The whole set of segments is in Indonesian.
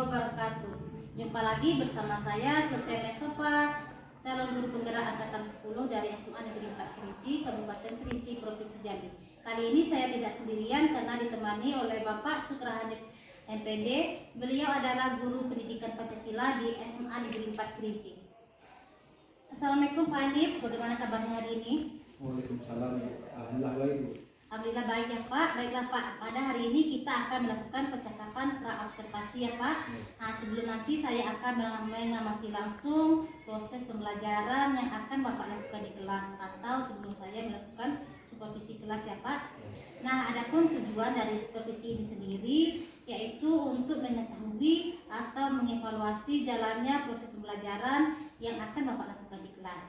wabarakatuh. Jumpa lagi bersama saya Sylvia Mesopa, calon guru penggerak angkatan 10 dari SMA Negeri 4 Kerinci, Kabupaten Kerinci, Provinsi Jambi. Kali ini saya tidak sendirian karena ditemani oleh Bapak Sukra Hanif MPD. Beliau adalah guru pendidikan Pancasila di SMA Negeri 4 Kerinci. Assalamualaikum Pak Hanif, bagaimana kabarnya hari ini? Waalaikumsalam. Alhamdulillah baik, Bu. Alhamdulillah baik ya Pak. Baiklah Pak, pada hari ini kita akan melakukan percakapan pra-observasi ya Pak. Nah, sebelum nanti saya akan mengamati langsung proses pembelajaran yang akan Bapak lakukan di kelas, atau sebelum saya melakukan supervisi kelas ya Pak. Nah, adapun tujuan dari supervisi ini sendiri yaitu untuk mengetahui atau mengevaluasi jalannya proses pembelajaran yang akan Bapak lakukan di kelas.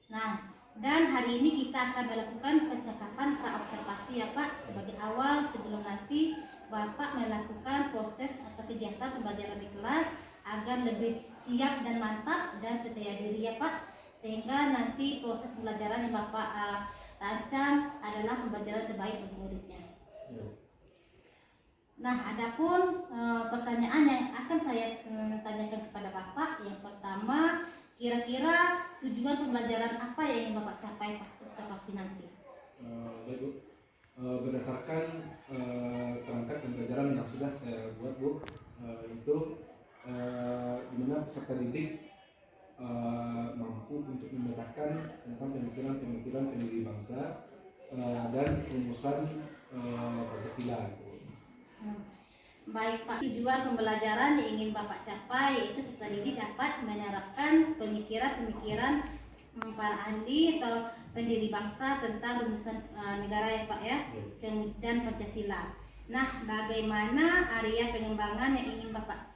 Nah, dan hari ini kita akan melakukan percakapan pra-observasi ya Pak, sebagai awal sebelum nanti Bapak melakukan proses atau kegiatan pembelajaran di kelas agar lebih siap dan mantap dan percaya diri ya Pak, sehingga nanti proses pembelajaran yang Bapak rancang adalah pembelajaran terbaik bagi muridnya. Nah, adapun pertanyaan yang akan saya tanyakan kepada Bapak, yang pertama, kira-kira tujuan pembelajaran apa yang ingin Bapak capai pas observasi nanti? Baik, Bu. Berdasarkan kerangka pembelajaran yang sudah saya buat, Bu, itu di mana peserta didik mampu untuk memetakan tentang pemikiran pendiri bangsa dan rumusan Pancasila. Baik Pak, tujuan pembelajaran yang ingin Bapak capai yaitu peserta didik dapat menerapkan pemikiran-pemikiran para ahli atau pendiri bangsa tentang rumusan negara ya Pak ya, dan Pancasila. Nah, bagaimana area pengembangan yang ingin Bapak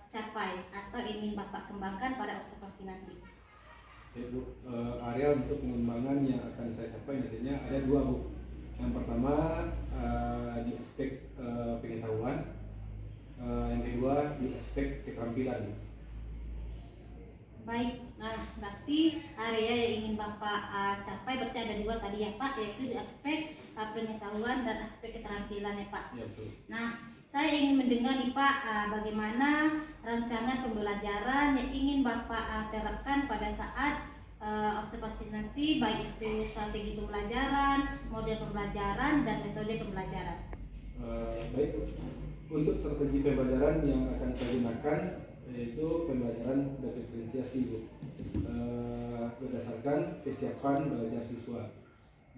capai atau ingin Bapak kembangkan pada observasi nanti? Oke, Bu. Area untuk pengembangan yang akan saya capai nantinya ada dua, Bu. Yang pertama di aspek pengetahuan, yang kedua di aspek keterampilan. Baik, nah berarti area yang ingin Bapak capai berarti ada dua tadi ya Pak, yaitu di aspek pengetahuan dan aspek keterampilan ya Pak. Ya, betul. Nah, saya ingin mendengar nih Pak, bagaimana rancangan pembelajaran yang ingin Bapak terapkan pada saat observasi nanti, baik itu strategi pembelajaran, model pembelajaran, dan metode pembelajaran. Baik, untuk strategi pembelajaran yang akan saya gunakan yaitu pembelajaran berdiferensiasi, Bu, berdasarkan kesiapan belajar siswa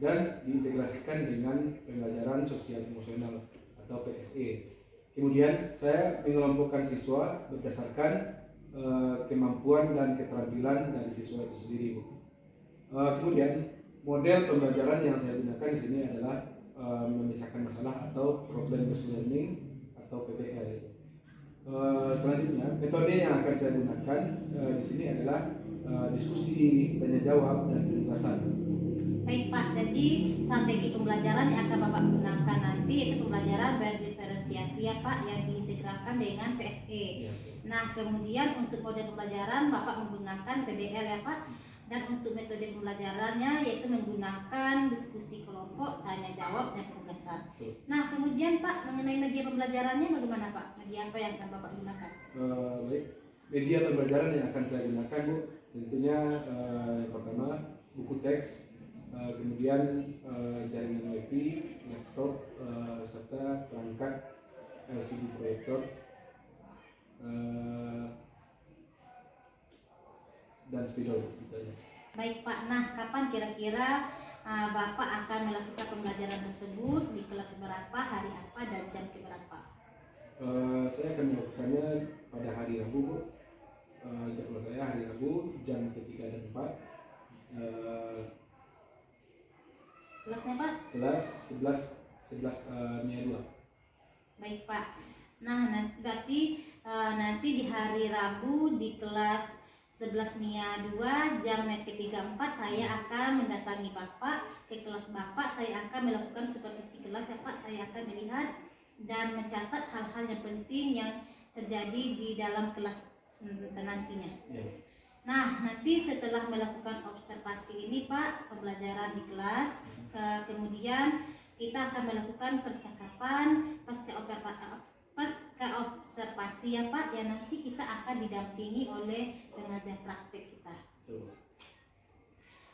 dan diintegrasikan dengan pembelajaran sosial emosional atau PSE. Kemudian saya mengelompokkan siswa berdasarkan kemampuan dan keterampilan dari siswa itu sendiri, Bu. Kemudian model pembelajaran yang saya gunakan di sini adalah memecahkan masalah atau problem based learning atau PBL. Selanjutnya metode yang akan saya gunakan di sini adalah diskusi, tanya jawab, dan penugasan. Baik Pak, jadi strategi pembelajaran yang akan Bapak gunakan nanti itu pembelajaran berdiferensiasi ya Pak, yang diintegrasikan dengan PSE. Ya. Nah, kemudian untuk model pembelajaran Bapak menggunakan PBL ya Pak, dan untuk metode pembelajarannya yaitu menggunakan diskusi kelompok, tanya jawab, dan penugasan. Nah, kemudian Pak, mengenai media pembelajarannya bagaimana Pak? Media apa yang akan Bapak gunakan? Baik, media pembelajaran yang akan saya gunakan, Bu, tentunya yang pertama buku teks, kemudian jaringan WiFi, laptop, serta perangkat LCD proyektor dan spidol. Baik Pak, nah kapan kira-kira Bapak akan melakukan pembelajaran tersebut, di kelas berapa, hari apa, dan jam keberapa? Saya akan melakukannya pada hari Rabu, Bu. Jadwal saya hari Rabu jam 3 dan 4. Kelasnya Pak? Kelas 11 MIA 2. Baik Pak. Nah, berarti nanti di hari Rabu di kelas 11 MIA 2 jam ke-3-4 saya akan mendatangi Bapak ke kelas Bapak. Saya akan melakukan supervisi kelas ya Pak. Saya akan melihat dan mencatat hal-hal yang penting yang terjadi di dalam kelas nantinya. Nah, nanti setelah melakukan observasi ini Pak, pembelajaran di kelas, kemudian kita akan melakukan percakapan pasca observasi observasi ya Pak, yang nanti kita akan didampingi oleh pengajar praktek kita. Betul.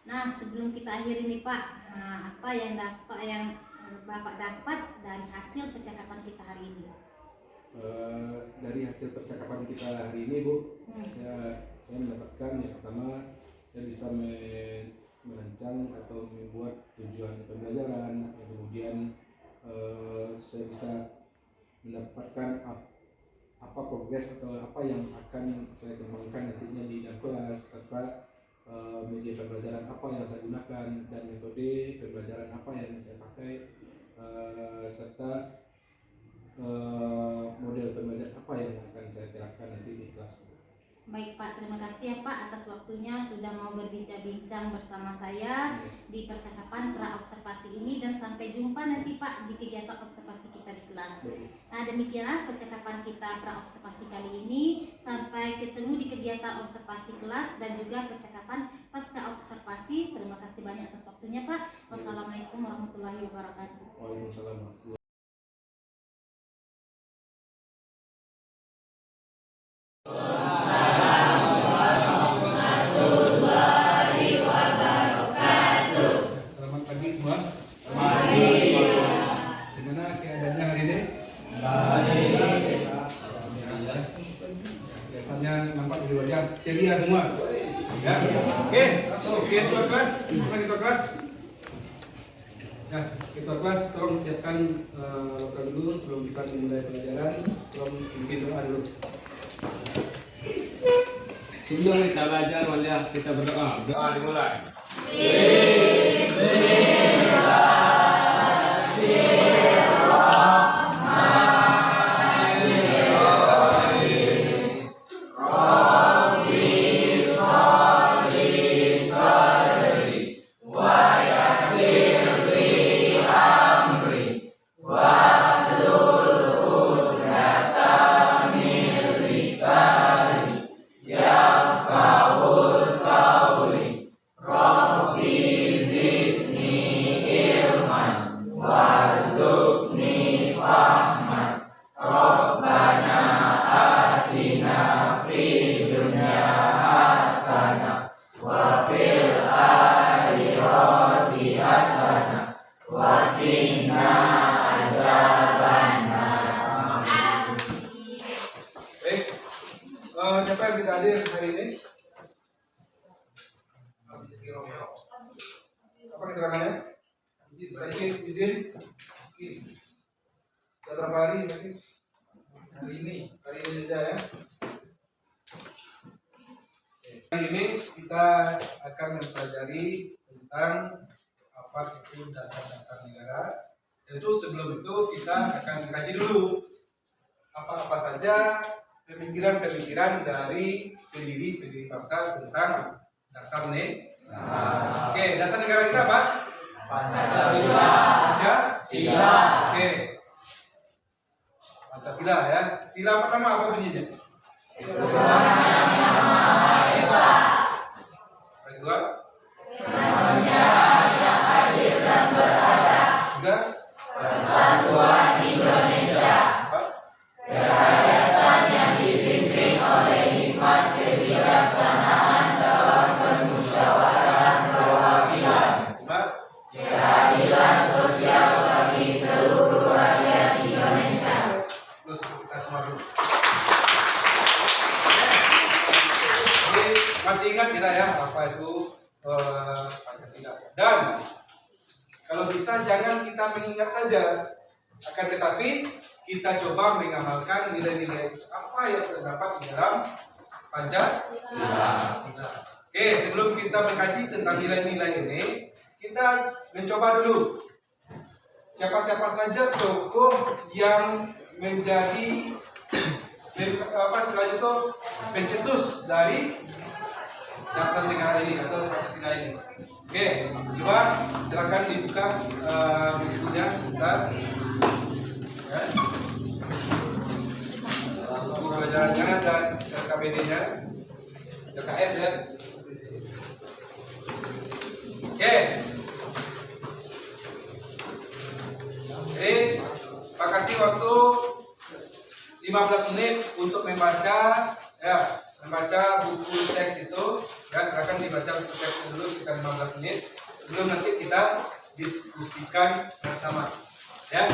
Nah, sebelum kita akhiri nih Pak, apa yang Bapak dapat dari hasil percakapan kita hari ini? Dari hasil percakapan kita hari ini Bu, saya mendapatkan yang pertama, saya bisa merancang atau membuat tujuan pembelajaran, kemudian saya bisa mendapatkan apa progres atau apa yang akan saya kembangkan nantinya di dalam kelas, serta media pembelajaran apa yang saya gunakan dan metode pembelajaran apa yang saya pakai, serta model pembelajaran apa yang akan saya terapkan nanti di kelas. Baik Pak, terima kasih ya Pak atas waktunya sudah mau berbincang-bincang bersama saya di percakapan pra-observasi ini, dan sampai jumpa nanti Pak di kegiatan observasi kita di kelas. Nah, demikianlah percakapan kita pra-observasi kali ini. Sampai ketemu di kegiatan observasi kelas dan juga percakapan pasca observasi. Terima kasih banyak atas waktunya Pak. Wassalamualaikum warahmatullahi wabarakatuh. Waalaikumsalam. Selamat pagi semua. Gimana keadaannya hari ini? Kelihatannya nampak dari wajah ceria semua. Ya. Oke, ketua kelas, ketua kelas. Ya, ketua kelas, tolong siapkan lokal dulu sebelum kita memulai pelajaran. Tolong pimpin doa dulu. Sebelum kita belajar, wajah kita berdoa. Doa dimulai. Siapa yang tidak hadir hari ini? Apa keterangannya? Izin? Sudah berapa hari? Hari ini saja ya. Hari ini kita akan mempelajari tentang apa itu dasar-dasar negara. Tentu sebelum itu kita akan mengkaji dulu apa-apa saja pemikiran-pemikiran dari pendiri bangsa tentang dasar negara. Oke, dasar negara kita apa? Pancasila. Pancasila. Oke. Pancasila ya. Sila pertama apa bunyinya? Tuhan Yang Maha Esa. Sila kedua? Manusia yang adil dan beradab. Tiga? Persatuan Indonesia. Kerakyatan yang dipimpin oleh hikmat kebijaksanaan dalam permusyawaratan perwakilan. Keadilan sosial bagi seluruh rakyat Indonesia. Terus kita semua dulu. Jadi masih ingat kita ya apa itu Pancasila. Dan kalau bisa jangan kita mengingat saja, akan tetapi kita coba mengamalkan nilai-nilai apa yang terdapat di dalam Pancasila. Oke, sebelum kita mengkaji tentang nilai-nilai ini, kita mencoba dulu siapa-siapa saja tokoh yang menjadi selanjutnya pencetus dari dasar negara ini atau Pancasila ini. Oke, coba silakan dibuka bukunya sebentar. Ya. Buku pelajarannya dan KBD-nya, KKS ya. Oke. Jadi, makasih waktu 15 menit untuk membaca buku teks itu. Ya, silakan dibaca buku teks dulu sekitar 15 menit sebelum nanti kita diskusikan bersama. Ya,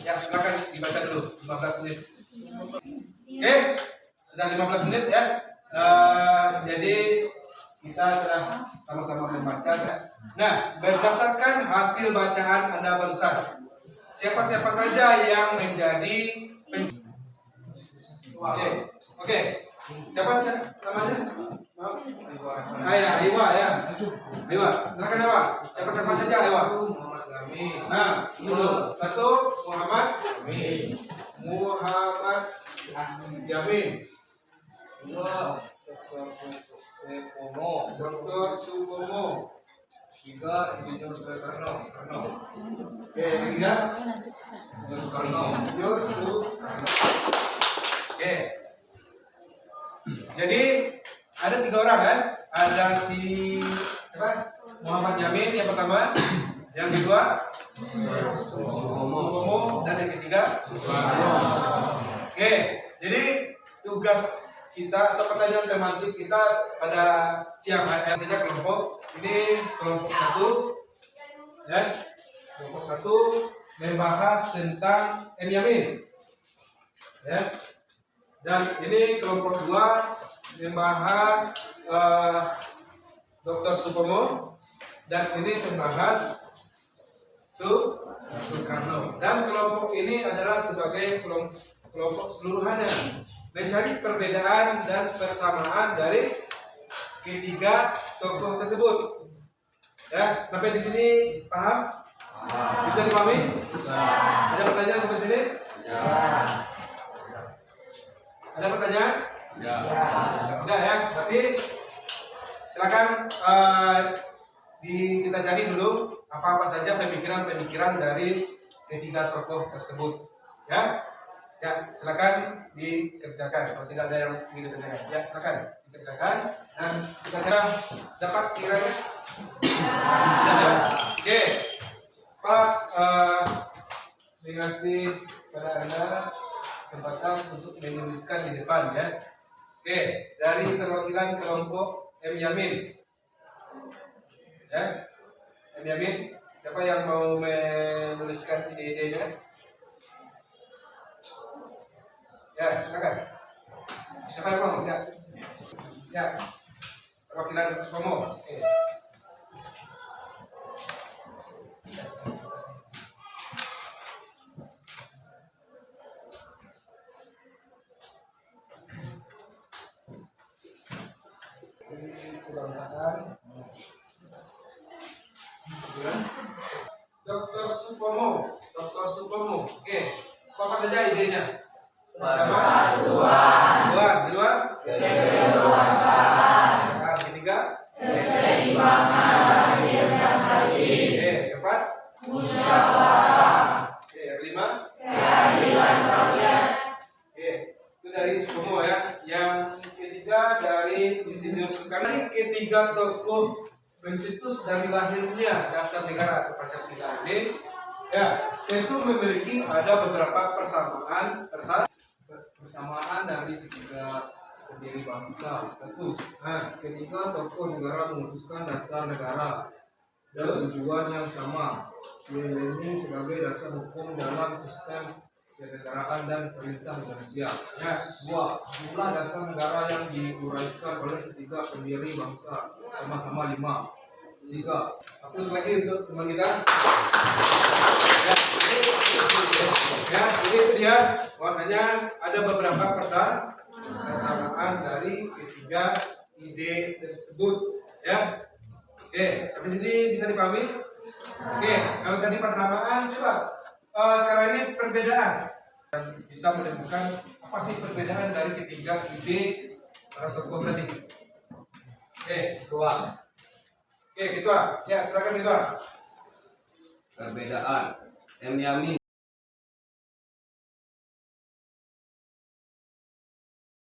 silakan dibaca dulu 15 menit. Oke, sudah 15 menit ya. Jadi kita telah sama-sama membaca ya. Nah, berdasarkan hasil bacaan Anda barusan, siapa-siapa saja yang menjadi Oke. Siapa namanya? Iwa ya. Iwa, silakan Iwa. Siapa-siapa saja Iwa. Nah, dulu. Satu, Muhammad Yamin. Dua, Dr. Supomo. Tiga, Insinyur Karno. Oke, tiga. Insinyur Oke. Jadi ada 3 orang kan? Ada si siapa? Muhammad Yamin yang pertama, yang kedua Supomo, dan yang ketiga. Oke, jadi tugas kita atau pertanyaan tematik kita pada siang hari saja kelompok ini kelompok 1 dan kelompok 1 membahas tentang M. Yamin ya, dan ini kelompok 2 membahas Dr. Supomo, dan ini membahas Soekarno, dan kelompok ini adalah sebagai kelompok seluruhannya mencari perbedaan dan persamaan dari ketiga tokoh tersebut. Ya, sampai di sini paham? Bisa dipahami? Bisa. Ada pertanyaan sampai sini? Ya. Ada pertanyaan? Ya. Enggak ya. Berarti silakan kita cari dulu apa-apa saja pemikiran-pemikiran dari ketiga tokoh tersebut. Ya. Ya, silakan dikerjakan. Kalau tidak ada yang ingin dikerjakan, ya silakan dikerjakan. Dan kita dapat kiranya. Sudah ya? Oke, Pak mengasih pada Anda kesempatan untuk menuliskan di depan ya. Oke, dari perwakilan kelompok M. Yamin. Ya, M. Yamin. Siapa yang mau menuliskan ide-idenya? Ya, silakan. Siapa yang mau? Ya. Perwakilan Supomo. Oke. Dr. Supomo. Oke. Apa saja idenya? Persatuan. Kedua. Ketiga. Keseimbangan lahirkan hati. Keempat. Musyawarah. Yang kelima. Keadilan rakyat. Itu dari Supomo ya. Yang ketiga dari Insinyur Soekarno. Ketiga tokoh pencetus dari lahirnya dasar negara atau Pancasila ini ya tentu memiliki ada beberapa persamaan dari ketiga pendiri bangsa. Satu, ketiga tokoh negara memutuskan dasar negara dan tujuan yang sama, yaitu sebagai dasar hukum dalam sistem kenegaraan dan perintah Indonesia. Dua, jumlah dasar negara yang diuraikan oleh ketiga pendiri bangsa sama-sama 5. 3, hapus lagi untuk teman kita. Jadi itu dia bahwasanya ada beberapa persamaan dari ketiga ide tersebut ya. Oke, sampai sini bisa dipahami? Oke, kalau tadi persamaan, coba sekarang ini perbedaan. Bisa menemukan apa sih perbedaan dari ketiga ide para tokoh tadi? Ketua. Ketua. Ya, silakan Ketua. Perbedaan M. Yamin